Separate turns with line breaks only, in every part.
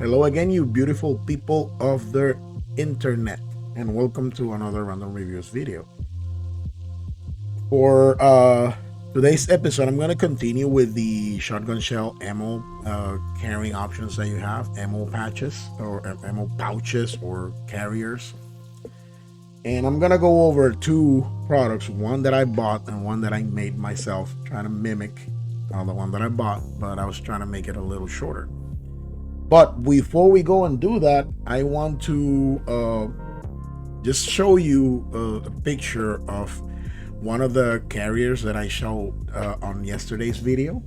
Hello again, you beautiful people of the internet, and welcome to another random reviews video. For today's episode, I'm going to continue with the shotgun shell ammo carrying options that you have, ammo patches or ammo pouches or carriers. And I'm going to go over two products, one that I bought and one that I made myself, trying to mimic the one that I bought, but I was trying to make it a little shorter. But before we go and do that, I want to just show you a picture of one of the carriers that I showed on yesterday's video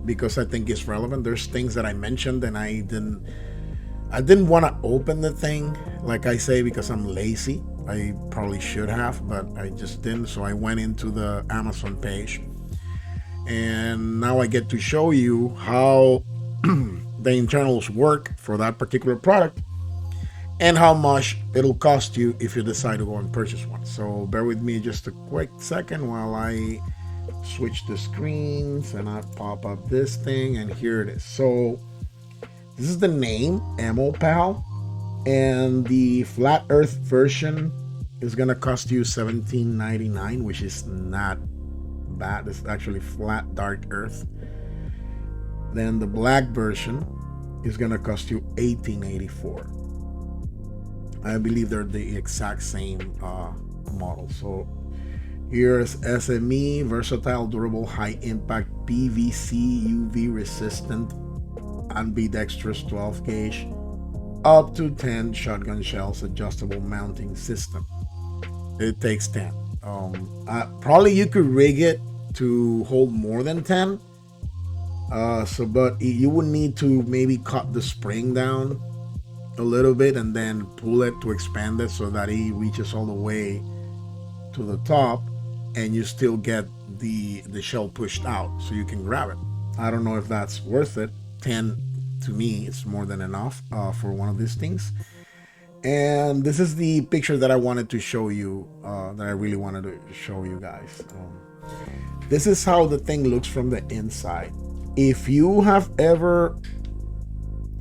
because I think it's relevant. There's things that I mentioned and I didn't want to open the thing, like I say, because I'm lazy. I probably should have, but I just didn't. So I went into the Amazon page, and now I get to show you how the internals work for that particular product and how much it'll cost you if you decide to go and purchase one. So bear with me just a quick second while I switch the screens and I pop up this thing, and here it is. So this is the name, Ammo Pal, and the flat earth version is gonna cost you $17.99, which is not bad. It's actually flat dark earth. Then the black version is gonna cost you $18.84. I believe they're the exact same model. So here's SME, versatile, durable, high impact, PVC, UV resistant, ambidextrous 12 gauge, up to 10 shotgun shells, adjustable mounting system. It takes 10. Probably you could rig it to hold more than 10. But you would need to maybe cut the spring down a little bit and then pull it to expand it so that it reaches all the way to the top, and you still get the shell pushed out so you can grab it. I don't know if that's worth it. 10 to me is more than enough for one of these things. And this is the picture that I wanted to show you, that I really wanted to show you guys. This is how the thing looks from the inside. If you have ever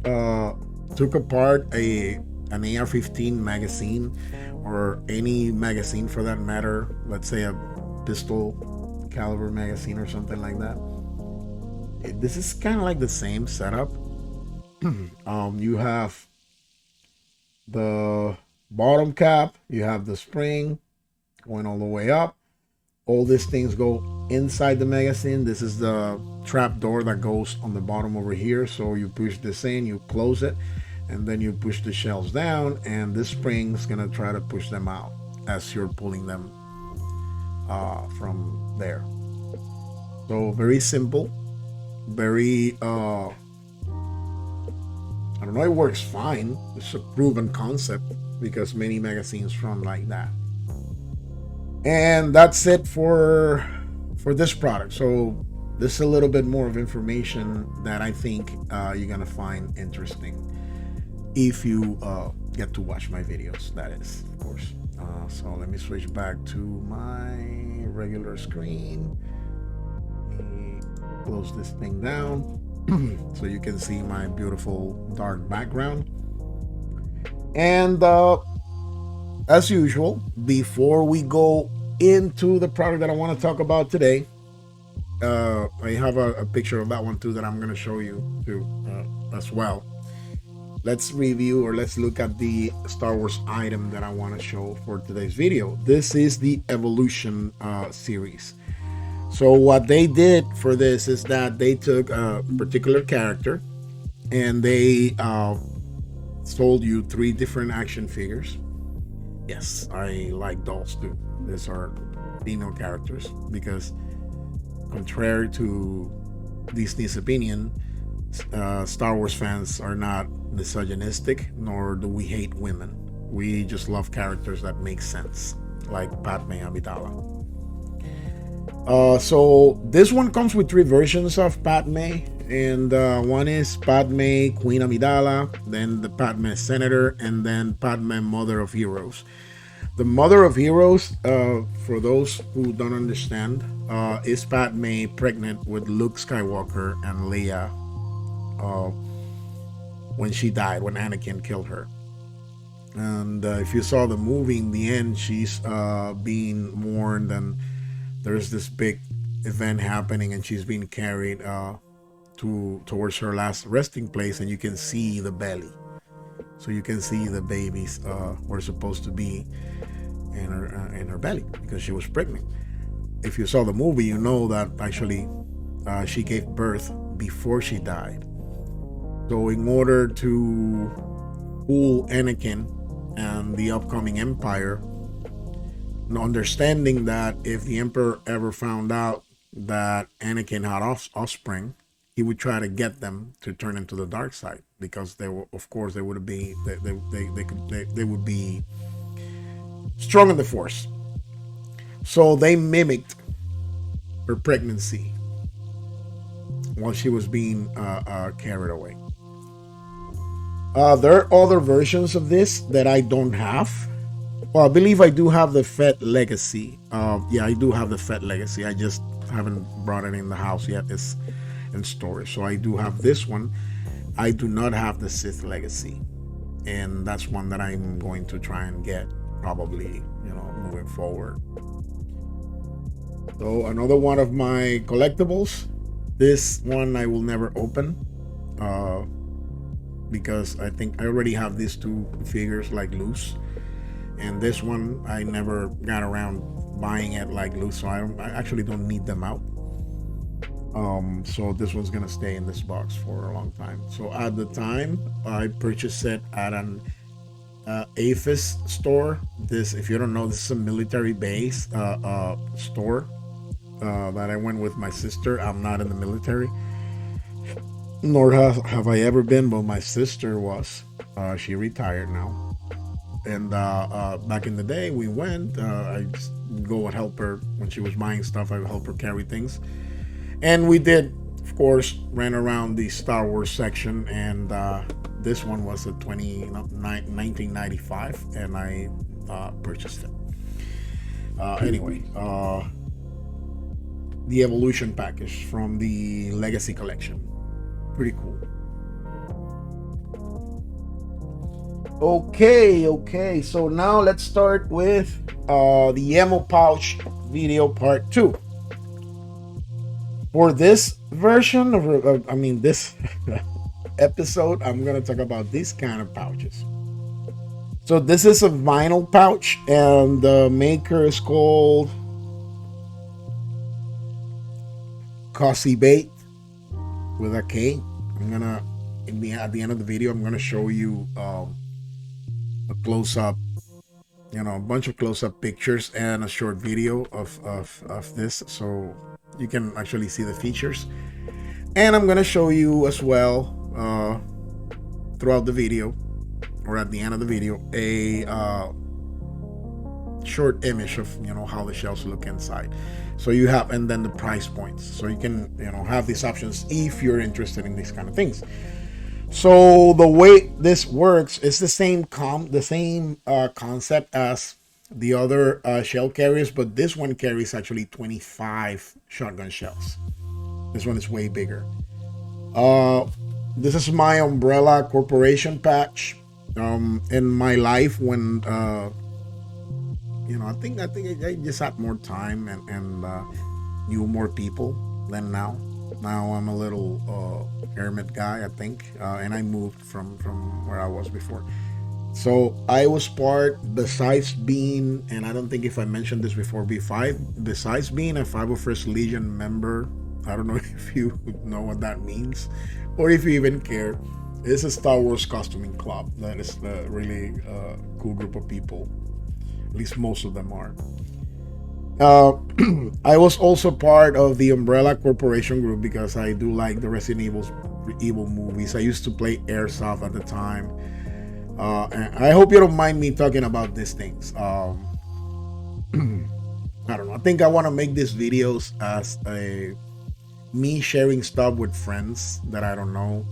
took apart an AR-15 magazine, or any magazine for that matter, let's say a pistol caliber magazine or something like that, this is kind of like the same setup. You have the bottom cap, you have the spring going all the way up. All these things go inside the magazine. This is the trap door that goes on the bottom over here. So you push this in, you close it, and then you push the shells down, and this spring's gonna try to push them out as you're pulling them from there. So very simple, very I don't know, it works fine. It's a proven concept because many magazines run like that. And that's it for this product. So this is a little bit more of information that I think you're gonna find interesting if you get to watch my videos, that is, of course. So let me switch back to my regular screen. Let me close this thing down so you can see my beautiful dark background. And as usual, before we go into the product that I want to talk about today, I have a picture of that one too that I'm going to show you too as well. Let's review, or let's look at the Star Wars item that I want to show for today's video. This is the Evolution series. So what they did for this is that they took a particular character and they sold you 3 different action figures. Yes, I like dolls too. These are female characters because, contrary to Disney's opinion, Star Wars fans are not misogynistic, nor do we hate women. We just love characters that make sense, like Padme Amidala. So this one comes with 3 versions of Padme, and one is Padme Queen Amidala, then the Padme Senator, and then Padme Mother of Heroes. The Mother of Heroes, for those who don't understand, is Padme pregnant with Luke Skywalker and Leia when she died, when Anakin killed her. And if you saw the movie, in the end, she's being mourned, and there's this big event happening, and she's being carried towards her last resting place, and you can see the belly. So you can see the babies were supposed to be in her belly because she was pregnant. If you saw the movie, you know that actually she gave birth before she died. So in order to fool Anakin and the upcoming Empire, understanding that if the Emperor ever found out that Anakin had offspring, he would try to get them to turn into the dark side, because they were, of course, they would be they would be strong in the Force. So they mimicked her pregnancy while she was being carried away. There are other versions of this that I don't have. Well, I believe I do have the Fett Legacy. Yeah, I do have the Fett Legacy. I just haven't brought it in the house yet. It's in storage. So I do have this one. I do not have the Sith Legacy. And that's one that I'm going to try and get, probably, moving forward. So another one of my collectibles. This one I will never open. Because I think I already have these two figures like loose. And this one I never got around buying it like loose, so I actually don't need them out. So this one's gonna stay in this box for a long time. So at the time I purchased it at an APHIS store. This, if you don't know, this is a military base store that I went with my sister. I'm not in the military, nor have I ever been, but my sister was. She retired now. And back in the day, we went. I just go and help her when she was buying stuff. I would help her carry things, and we did, of course, ran around the Star Wars section. And this one was a 1995, and I purchased it. Anyway, the Evolution package from the Legacy collection, pretty cool. Okay, so now let's start with the ammo pouch video part 2. For this version of this episode, I'm gonna talk about these kind of pouches. So this is a vinyl pouch, and the maker is called Cossy Bait with a K. I'm gonna at the end of the video, I'm gonna show you a close-up, a bunch of close-up pictures and a short video of this, so you can actually see the features. And I'm gonna show you as well throughout the video, or at the end of the video, a short image of how the shells look inside. So you have, and then the price points, so you can have these options if you're interested in these kind of things. So the way this works is the same concept as the other shell carriers, but this one carries actually 25 shotgun shells. This one is way bigger. This is my Umbrella Corporation patch. In my life, when I think I just had more time and knew more people than now. Now I'm a little hermit guy, I think, and I moved from where I was before. So I was besides being, and I don't think if I mentioned this before, besides being a 501st Legion member, I don't know if you know what that means, or if you even care. It's a Star Wars costuming club that is a really cool group of people. At least most of them are. I was also part of the Umbrella Corporation group because I do like the Resident Evil movies. I used to play Airsoft at the time. And I hope you don't mind me talking about these things. I don't know. I think I want to make these videos as me sharing stuff with friends that I don't know.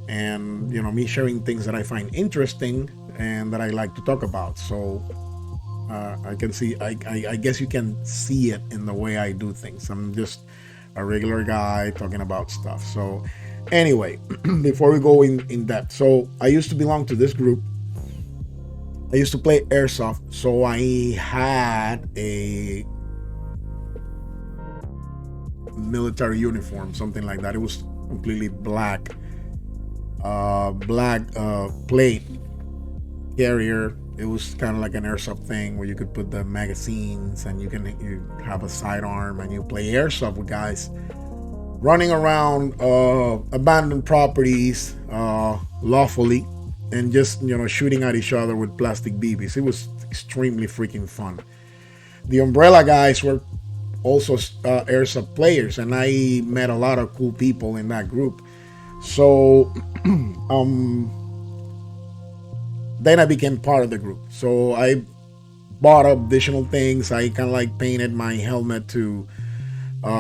And, me sharing things that I find interesting and that I like to talk about. So I guess you can see it in the way I do things. I'm just a regular guy talking about stuff. So Anyway, before we go in depth, so I used to belong to this group. I used to play airsoft, so I had a military uniform, something like that. It was completely black, plate carrier. It was kind of like an airsoft thing where you could put the magazines and you have a sidearm and you play airsoft with guys running around abandoned properties lawfully and just shooting at each other with plastic BBs. It was extremely freaking fun. The Umbrella guys were also airsoft players, and I met a lot of cool people in that group. So then I became part of the group. So I bought additional things. I kind of like painted my helmet to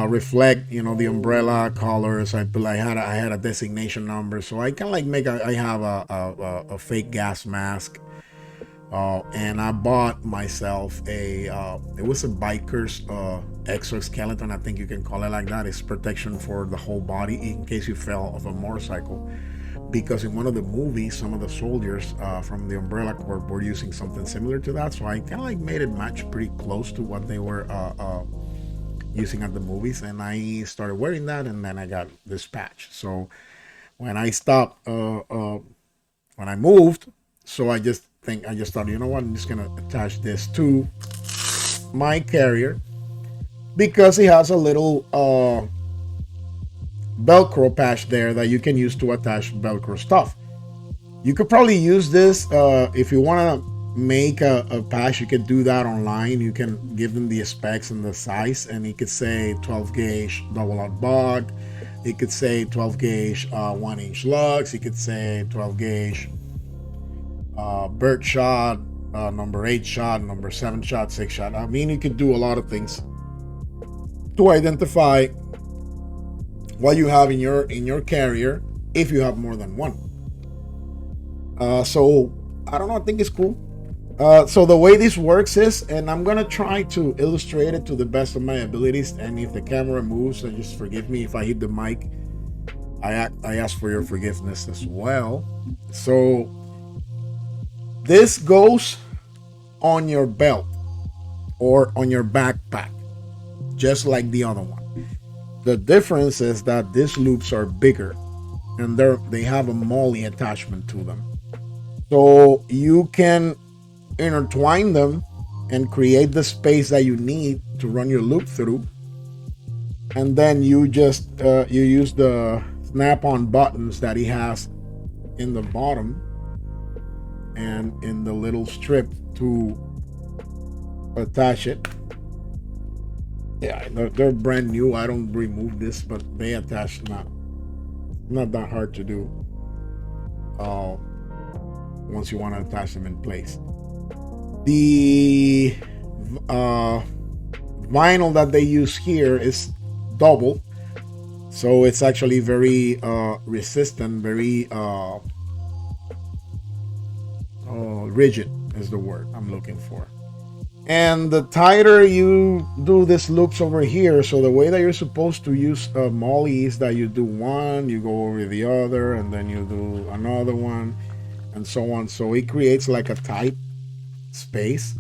reflect, the umbrella colors. I had a designation number, so I kind of like I have a fake gas mask. And I bought myself it was a biker's exoskeleton. I think you can call it like that. It's protection for the whole body in case you fell off a motorcycle. Because in one of the movies, some of the soldiers from the Umbrella Corps were using something similar to that. So I kind of like made it match pretty close to what they were using at the movies. And I started wearing that, and then I got this patch. So when I stopped, when I moved, so I just thought, you know what, I'm just gonna attach this to my carrier because it has a little Velcro patch there that you can use to attach Velcro stuff. You could probably use this if you want to make a patch. You could do that online. You can give them the specs and the size, and it could say 12 gauge double out bog. It could say 12 gauge 1-inch lugs. It could say 12 gauge bird shot, number 8 shot, number 7 shot, 6 shot. I mean, you could do a lot of things to identify what you have in your carrier if you have more than one. So I don't know, I think it's cool. So the way this works is, and I'm gonna try to illustrate it to the best of my abilities, and if the camera moves, then just forgive me if I hit the mic. I ask for your forgiveness as well. So this goes on your belt or on your backpack, just like the other one. The difference is that these loops are bigger and they have a MOLLE attachment to them. So you can intertwine them and create the space that you need to run your loop through. And then you just you use the snap-on buttons that he has in the bottom and in the little strip to attach it. Yeah, they're brand new. I don't remove this, but they attach not that hard to do once you want to attach them in place. The vinyl that they use here is double, so it's actually very resistant, very rigid is the word I'm looking for. And the tighter you do these loops over here, so the way that you're supposed to use MOLLE is that you do one, you go over the other, and then you do another one, and so on. So it creates like a tight space.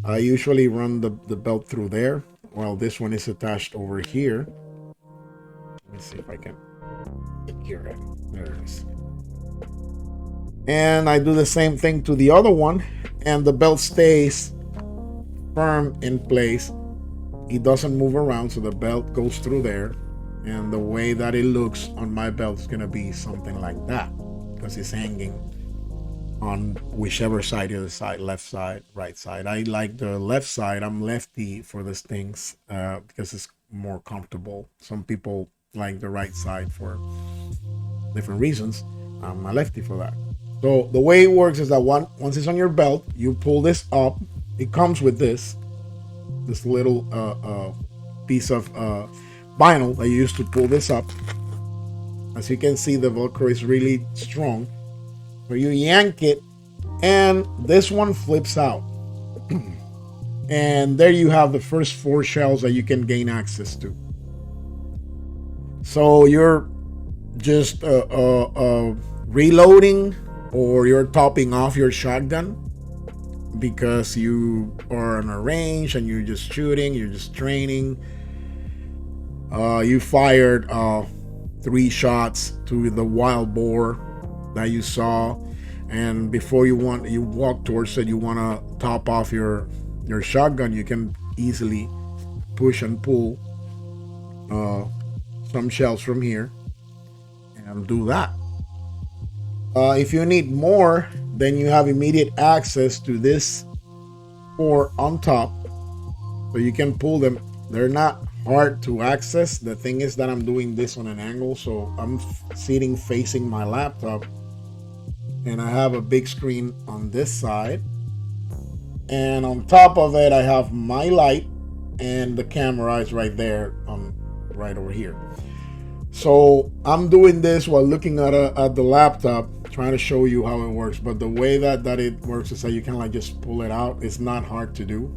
I usually run the belt through there. Well, this one is attached over here. Let me see if I can secure it. There it is. And I do the same thing to the other one, and the belt stays firm in place. It doesn't move around, so the belt goes through there, and the way that it looks on my belt is gonna be something like that because it's hanging on whichever side you decide, left side, right side. I like the left side. I'm lefty for these things because it's more comfortable. Some people like the right side for different reasons. I'm a lefty for that. So the way it works is that once it's on your belt, you pull this up. It comes with this little piece of vinyl that you use to pull this up. As you can see, the Velcro is really strong. So you yank it, and this one flips out. And there you have the first 4 shells that you can gain access to. So you're just reloading, or you're topping off your shotgun because you are on a range and you're just shooting, you're just training. You fired 3 shots to the wild boar that you saw, and before you walk towards it, you want to top off your shotgun. You can easily push and pull some shells from here and do that. If you need more, then you have immediate access to this 4 on top, so you can pull them. They're not hard to access. The thing is that I'm doing this on an angle, so I'm sitting facing my laptop, and I have a big screen on this side, and on top of it I have my light, and the camera is right there, right over here. So I'm doing this while looking at the laptop, trying to show you how it works. But the way that it works is that you can like just pull it out. It's not hard to do.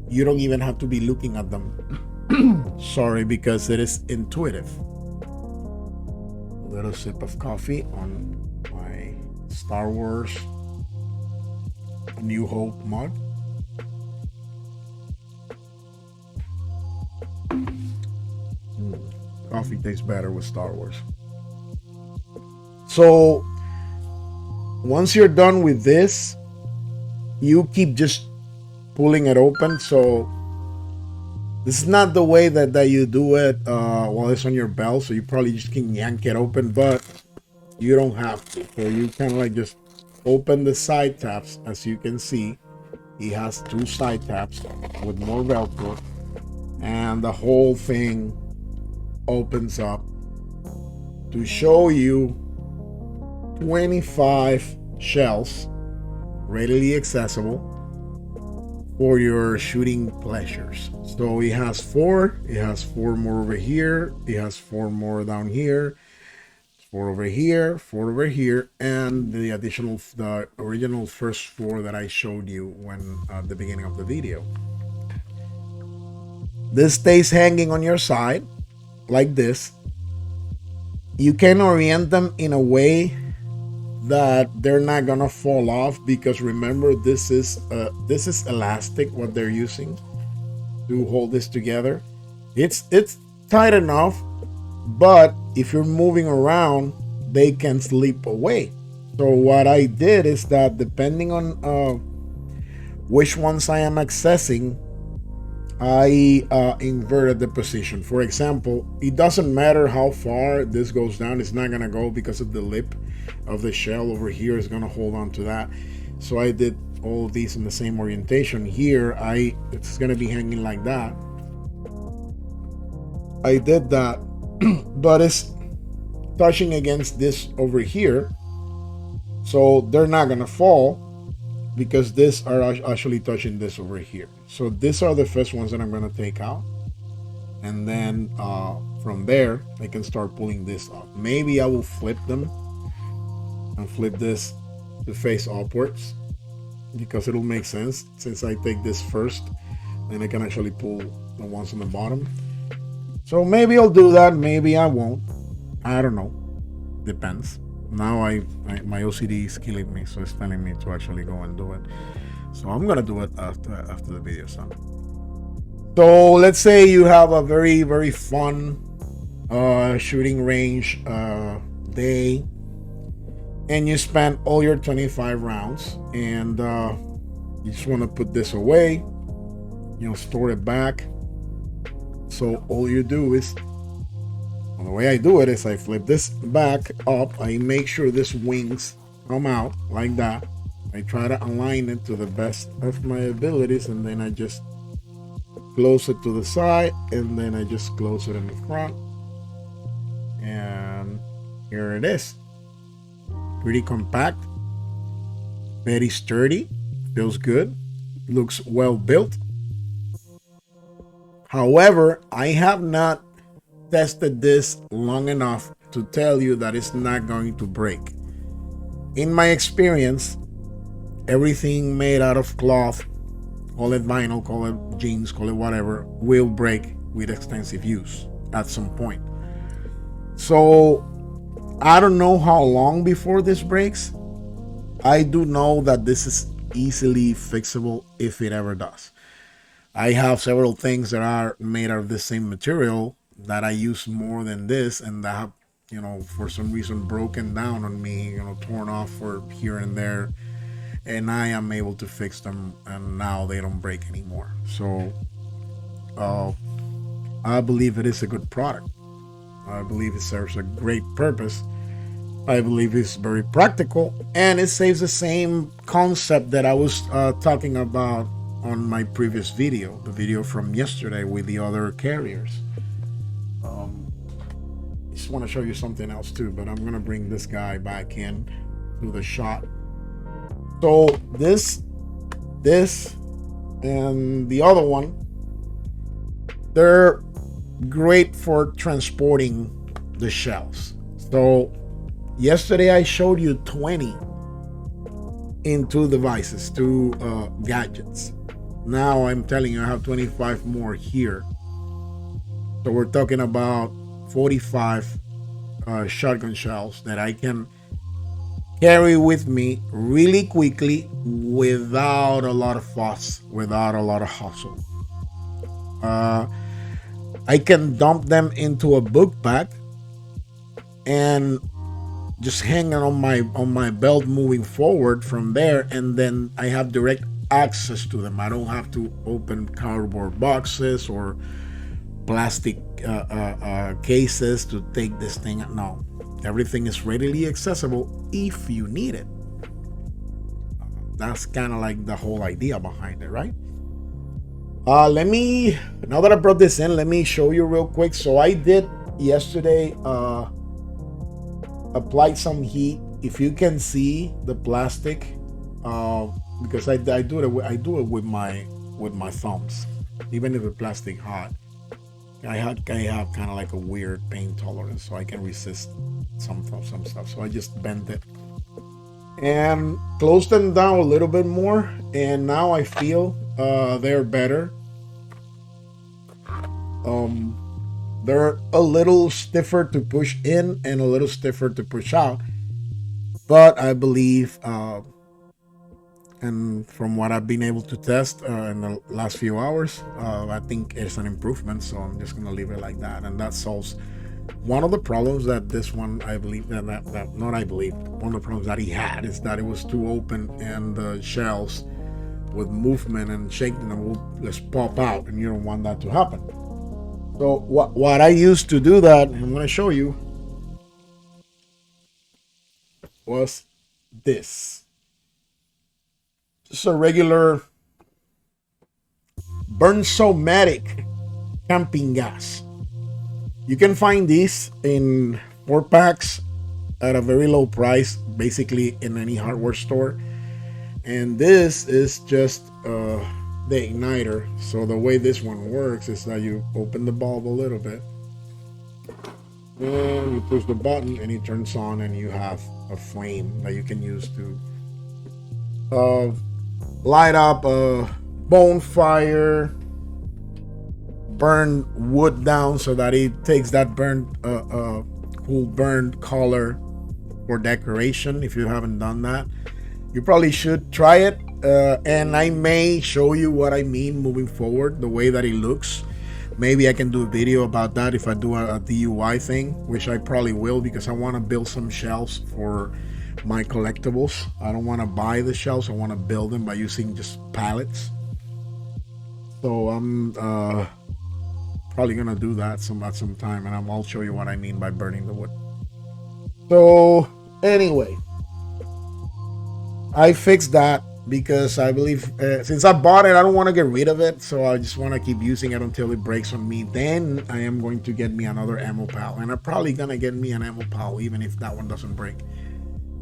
You don't even have to be looking at them. Sorry, because it is intuitive. A little sip of coffee on my Star Wars A New Hope mug. Coffee tastes better with Star Wars. So once you're done with this, you keep just pulling it open. So this is not the way that you do it while it's on your belt. So you probably just can yank it open, but you don't have to. So you kind of like just open the side tabs. As you can see, he has 2 side tabs with more Velcro, and the whole thing opens up to show you 25 shells readily accessible for your shooting pleasures. So it has 4, it has 4 more over here, it has 4 more down here, 4 over here, 4 over here, and the original first 4 that I showed you when at the beginning of the video. This stays hanging on your side like this. You can orient them in a way that they're not gonna fall off, because remember, this is elastic what they're using to hold this together. It's tight enough, but if you're moving around, they can slip away. So what I did is that depending on which ones I am accessing, I inverted the position. For example, it doesn't matter how far this goes down, it's not gonna go, because of the lip of the shell over here is gonna hold on to that. So I did all of these in the same orientation. Here it's gonna be hanging like that. I did that but it's touching against this over here, so they're not gonna fall, because these are actually touching this over here. So these are the first ones that I'm gonna take out, and then from there I can start pulling this up. Maybe I will flip them and flip this to face upwards, because it'll make sense since I take this first, then I can actually pull the ones on the bottom. So maybe I'll do that, maybe I won't, I don't know, depends. Now my OCD is killing me, so it's telling me to actually go and do it. So I'm gonna do it after the video's done. So let's say you have a very, very fun shooting range day, and you spent all your 25 rounds, and you just want to put this away, store it back. So all you do is, well, the way I do it is I flip this back up, I make sure this wings come out like that, I try to align it to the best of my abilities, and then I just close it to the side, and then I just close it in the front, and here it is. Pretty compact, very sturdy, feels good, looks well built. However, I have not tested this long enough to tell you that it's not going to break. In my experience, everything made out of cloth, call it vinyl, call it jeans, call it whatever, will break with extensive use at some point. So I don't know how long before this breaks. I do know that this is easily fixable if it ever does. I have several things that are made out of the same material that I use more than this, and that have, for some reason broken down on me, torn off for here and there, and I am able to fix them, and now they don't break anymore. So uh, I believe it is a good product. I believe it serves a great purpose. I believe it's very practical, and it saves the same concept that I was talking about on my previous video, the video from yesterday with the other carriers. I just want to show you something else too, but I'm gonna bring this guy back in to the shot. So this, and the other one, they're great for transporting the shells. So yesterday I showed you 20 in 2 devices, 2 gadgets. Now I'm telling you I have 25 more here. So we're talking about 45 shotgun shells that I can carry with me really quickly without a lot of fuss, without a lot of hustle. I can dump them into a book bag and just hang it on my belt moving forward from there, and then I have direct access to them. I don't have to open cardboard boxes or plastic cases to take this thing. No, everything is readily accessible if you need it. That's kind of like the whole idea behind it, right? Let me, now that I brought this in, let me show you real quick. So I did yesterday applied some heat. If you can see the plastic, because I do it with my thumbs, even if the plastic hot. I have kind of like a weird pain tolerance, so I can resist some stuff. So I just bend it and close them down a little bit more, and now I feel they're better. They're a little stiffer to push in and a little stiffer to push out, but I believe, and from what I've been able to test in the last few hours, I think it's an improvement. So I'm just gonna leave it like that, and that solves one of the problems that this one, I believe, that not I believe, one of the problems that he had is that it was too open, and the shells with movement and shaking them will just pop out, and you don't want that to happen. So what I used to do that, I'm going to show you, was this. Just a regular Burn-So-Matic camping gas. You can find these in 4 packs at a very low price, basically in any hardware store. And this is just the igniter. So the way this one works is that you open the bulb a little bit, and you push the button, and it turns on, and you have a flame that you can use to light up a bonfire, burn wood down so that it takes that burnt cool burned color for decoration. If you haven't done that, you probably should try it, and I may show you what I mean moving forward, the way that it looks. Maybe I can do a video about that if I do a DIY thing, which I probably will, because I want to build some shelves for my collectibles. I don't want to buy the shelves, I want to build them by using just pallets. So I'm probably gonna do that at some time, and I'll show you what I mean by burning the wood. So anyway, I fixed that because I believe since I bought it, I don't want to get rid of it, so I just want to keep using it until it breaks on me. Then I am going to get me another ammo pal, and I'm probably gonna get me an ammo pal even if that one doesn't break.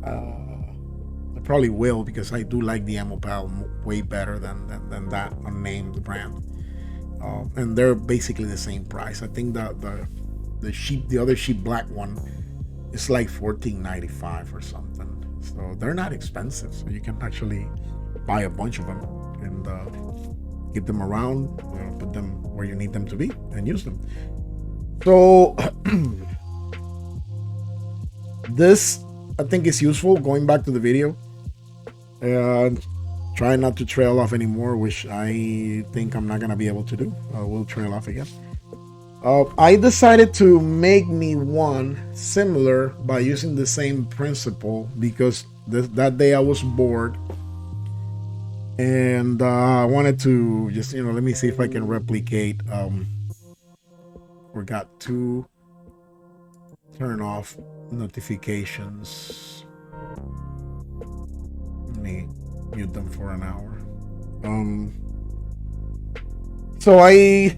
I probably will, because I do like the ammo pal way better than that unnamed brand, and they're basically the same price. I think that the other sheep black one is like $14.95 or something. So they're not expensive, so you can actually buy a bunch of them and keep them around, put them where you need them to be, and use them. So This, I think, is useful. Going back to the video, and try not to trail off anymore, which I think I'm not gonna be able to do. I will trail off again. I decided to make me one similar by using the same principle because that day I was bored and I wanted to just, let me see if I can replicate. Forgot to turn off notifications. Let me mute them for an hour. So I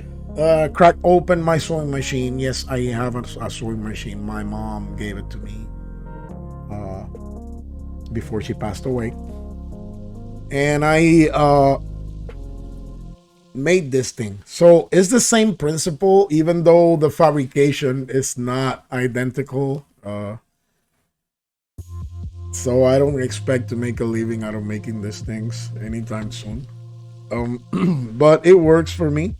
crack open my sewing machine. Yes, I have a sewing machine. My mom gave it to me before she passed away, and I made this thing. So it's the same principle, even though the fabrication is not identical. So I don't expect to make a living out of making these things anytime soon. But it works for me.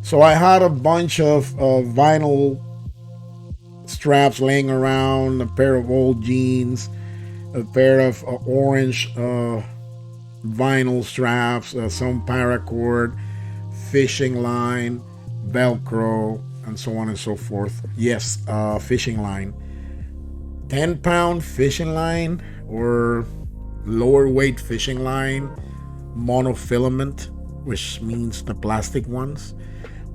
So I had a bunch of vinyl straps laying around, a pair of old jeans, a pair of orange vinyl straps, some paracord, fishing line, Velcro, and so on and so forth. Yes, fishing line. 10-pound fishing line or lower weight fishing line, monofilament, which means the plastic ones,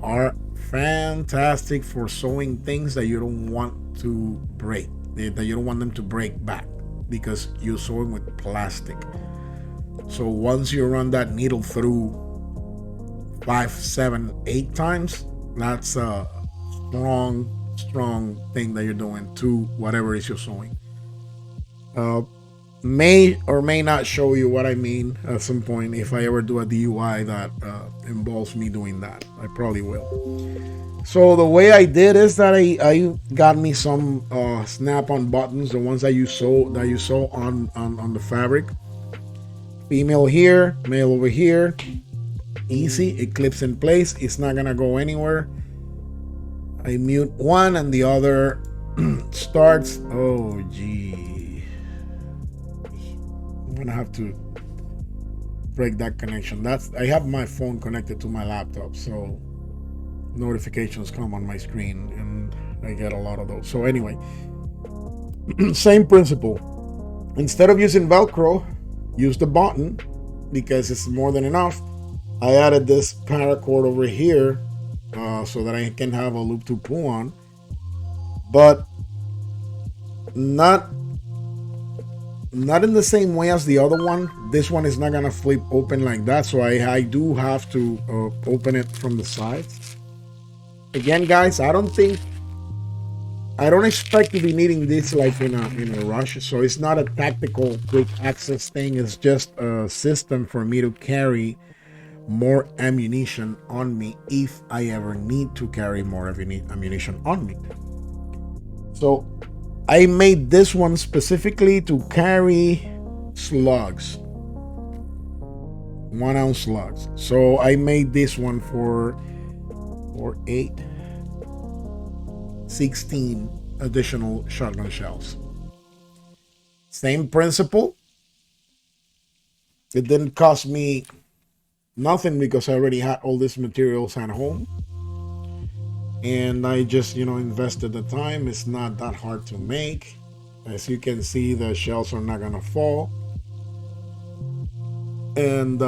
are fantastic for sewing things that you don't want to break, that you don't want them to break back because you're sewing with plastic. So once you run that needle through 5, 7, 8 times, that's a strong thing that you're doing to whatever it is you're sewing. May or may not show you what I mean at some point if I ever do a DUI that involves me doing that. I probably will. So the way I did is that I got me some snap-on buttons, the ones that you sew on the fabric. Female here, male over here. Easy, it clips in place. It's not gonna go anywhere. I mute one and the other starts. Oh gee, I'm gonna have to break that connection. I have my phone connected to my laptop, so notifications come on my screen and I get a lot of those. So anyway, same principle. Instead of using Velcro, use the button because it's more than enough. I added this paracord over here so that I can have a loop to pull on, but not in the same way as the other one. This one is not gonna flip open like that, so I do have to open it from the sides. Again, guys, I don't expect to be needing this like in a rush, so it's not a tactical quick access thing. It's just a system for me to carry more ammunition on me if I ever need to carry more ammunition on me. So I made this one specifically to carry slugs, 1 ounce slugs. So I made this one for 8, 16 additional shotgun shells. Same principle. It didn't cost me nothing because I already had all these materials at home, and I just invested the time. It's not that hard to make. As you can see, the shells are not gonna fall, and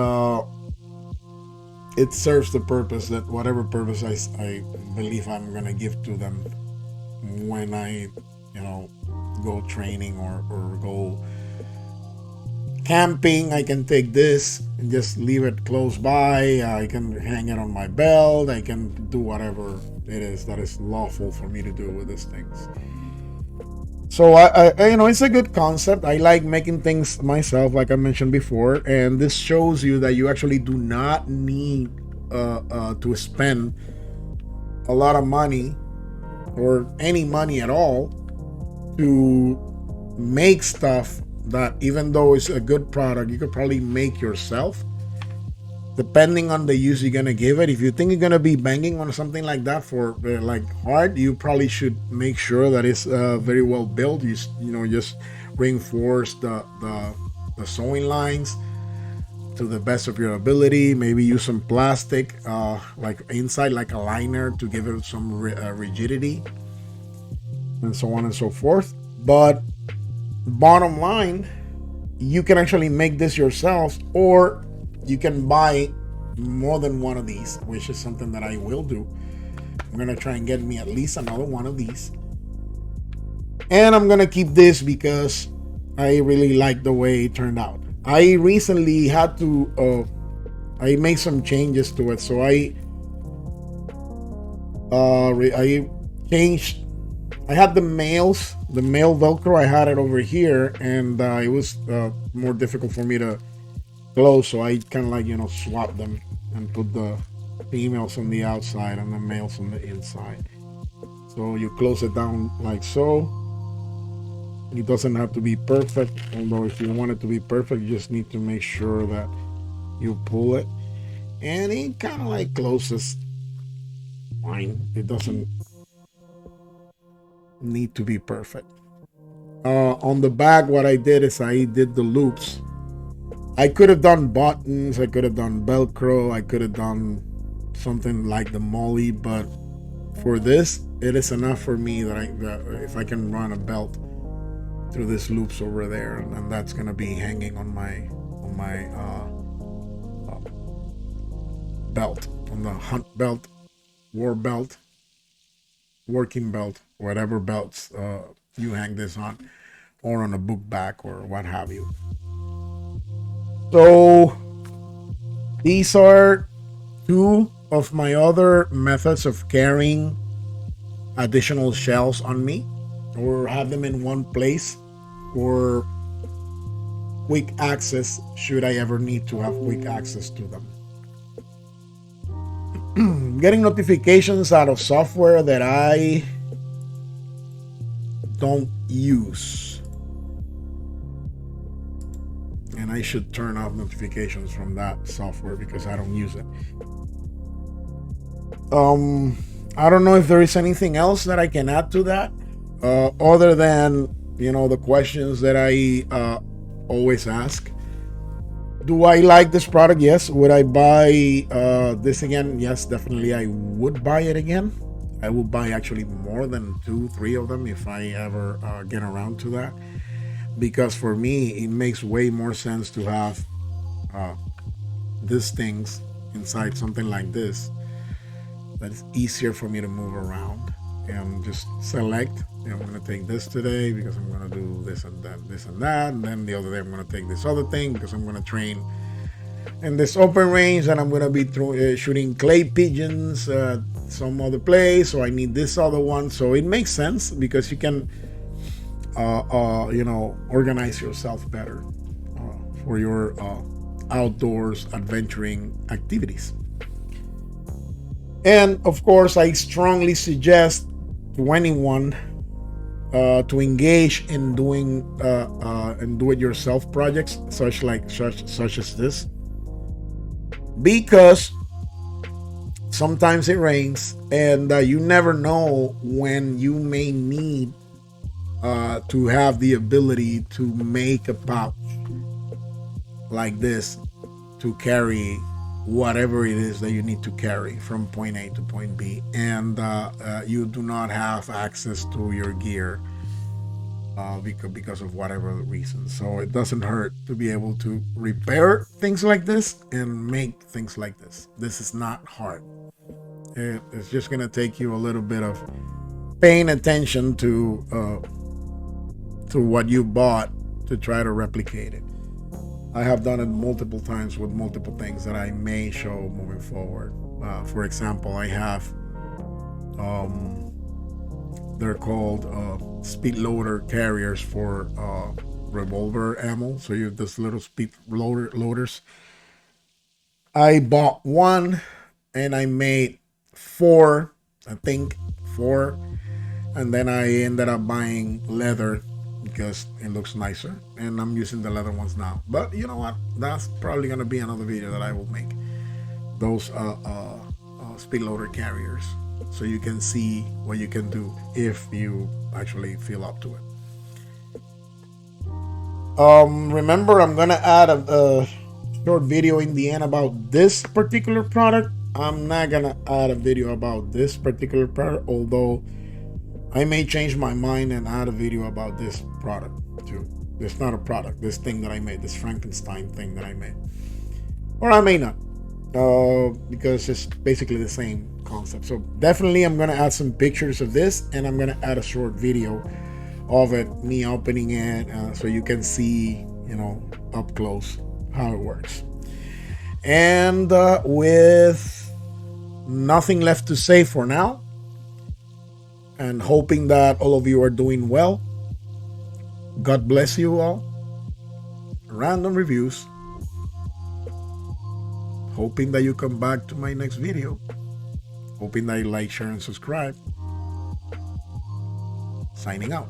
it serves the purpose, that whatever purpose I believe I'm gonna give to them when I go training or go camping. I can take this and just leave it close by. I can hang it on my belt. I can do whatever it is that is lawful for me to do with these things. So I it's a good concept. I like making things myself, like I mentioned before, and this shows you that you actually do not need to spend a lot of money or any money at all to make stuff that, even though it's a good product, you could probably make yourself. depending on the use you're gonna give it. If you think you're gonna be banging on something like that for like hard, you probably should make sure that it's very well built. You know, just reinforce the sewing lines to the best of your ability. Maybe use some plastic, like inside, like a liner, to give it some rigidity, and so on and so forth. But bottom line, you can actually make this yourself, or you can buy more than one of these, which is something that I will do. I'm gonna try and get me at least another one of these, and I'm gonna keep this because I really like the way it turned out. I recently had to I made some changes to it, so I changed. I had the male Velcro. I had it over here, and it was more difficult for me to close, so I kind of like, you know, swap them and put the females on the outside and the males on the inside. So you close it down like so. It doesn't have to be perfect, although if you want it to be perfect, you just need to make sure that you pull it, and it kind of like closes fine. It doesn't need to be perfect. On the back, what I did is I did the loops. I could have done buttons, I could have done Velcro, I could have done something like the Molly, but for this, it is enough for me that if I can run a belt through these loops over there, and that's gonna be hanging on my belt, on the hunt belt, war belt, working belt, whatever belts you hang this on, or on a book back or what have you. So these are two of my other methods of carrying additional shells on me, or have them in one place, or quick access should I ever need to have quick access to them. Getting notifications out of software that I don't use, and I should turn off notifications from that software because I don't use it. I don't know if there is anything else that I can add to that, other than, you know, the questions that I always ask. Do I like this product? Yes. Would I buy this again? Yes, definitely. I would buy it again. I would buy actually more than 2-3 of them if I ever get around to that, because for me it makes way more sense to have these things inside something like this. That's easier for me to move around and just select. I'm going to take this today because I'm going to do this and that, and then the other day I'm going to take this other thing because I'm going to train in this open range, and I'm going to be shooting clay pigeons some other place, so I need this other one. So it makes sense because you can you know, organize yourself better for your outdoors adventuring activities. And of course, I strongly suggest to anyone to engage in doing and do-it-yourself projects such as this, because sometimes it rains, and you never know when you may need to have the ability to make a pouch like this to carry whatever it is that you need to carry from point A to point B, and you do not have access to your gear because of whatever reason. So it doesn't hurt to be able to repair things like this and make things like this. This is not hard. It's just going to take you a little bit of paying attention to what you bought to try to replicate it. I have done it multiple times with multiple things that I may show moving forward. For example, I have they're called speed loader carriers for revolver ammo. So you have this little speed loaders. I bought one and I made four, and then I ended up buying leather because it looks nicer, and I'm using the leather ones now. But you know what? That's probably going to be another video that I will make. those speed loader carriers, so you can see what you can do if you actually feel up to it. Remember, I'm gonna add a short video in the end about this particular product. I'm not gonna add a video about this particular product, although I may change my mind and add a video about this product too. It's not a product, this thing that I made, this Frankenstein thing that I made. Or I may not, because it's basically the same concept. So definitely I'm gonna add some pictures of this, and I'm gonna add a short video of it, me opening it, so you can see, up close how it works. And with nothing left to say for now, and hoping that all of you are doing well, God bless you all. Random reviews. Hoping that you come back to my next video. Hoping that you like, share, and subscribe. Signing out.